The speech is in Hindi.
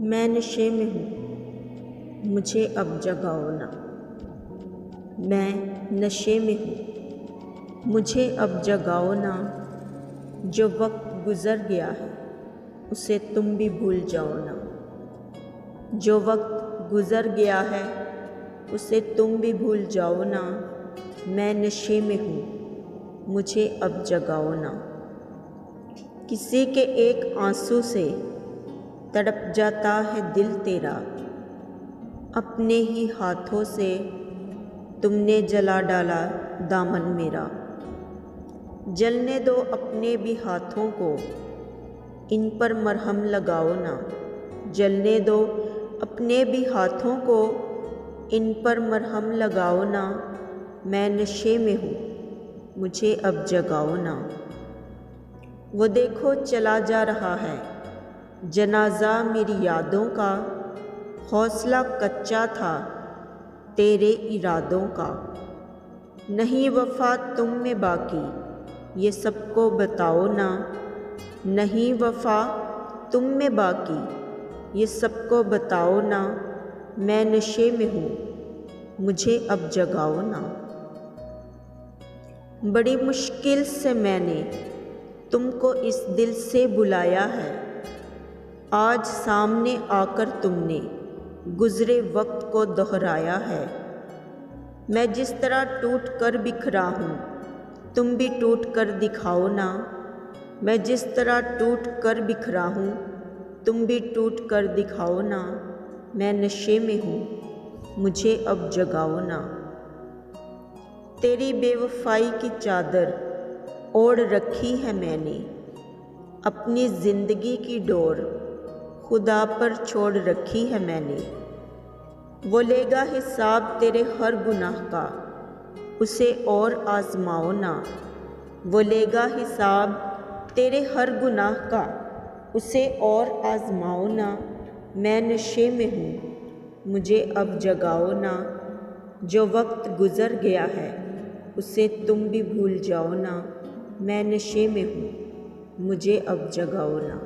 मैं नशे में हूँ, मुझे अब जगाओ ना। मैं नशे में हूँ, मुझे अब जगाओ ना। जो वक्त गुज़र गया है उसे तुम भी भूल जाओ ना। जो वक्त गुज़र गया है उसे तुम भी भूल जाओ ना। मैं नशे में हूँ, मुझे अब जगाओ ना। किसी के एक आंसू से तड़प जाता है दिल तेरा, अपने ही हाथों से तुमने जला डाला दामन मेरा। जलने दो अपने भी हाथों को, इन पर मरहम लगाओ ना। जलने दो अपने भी हाथों को, इन पर मरहम लगाओ ना। मैं नशे में हूँ, मुझे अब जगाओ ना। वो देखो चला जा रहा है जनाजा मेरी यादों का, हौसला कच्चा था तेरे इरादों का। नहीं वफा तुम में बाकी ये सबको बताओ ना। नहीं वफा तुम में बाकी ये सबको बताओ ना। मैं नशे में हूँ, मुझे अब जगाओ ना। बड़ी मुश्किल से मैंने तुमको इस दिल से बुलाया है, आज सामने आकर तुमने गुज़रे वक्त को दोहराया है। मैं जिस तरह टूट कर बिखरा हूँ तुम भी टूट कर दिखाओ ना। मैं जिस तरह टूट कर बिखरा हूँ तुम भी टूट कर दिखाओ ना। मैं नशे में हूँ, मुझे अब जगाओ ना। तेरी बेवफाई की चादर ओढ़ रखी है मैंने, अपनी ज़िंदगी की डोर खुदा पर छोड़ रखी है मैंने। वो लेगा हिसाब तेरे हर गुनाह का, उसे और आज़माओ ना। वो लेगा हिसाब तेरे हर गुनाह का, उसे और आज़माओ ना। मैं नशे में हूँ, मुझे अब जगाओ ना। जो वक्त गुज़र गया है उसे तुम भी भूल जाओ ना। मैं नशे में हूँ, मुझे अब जगाओ ना।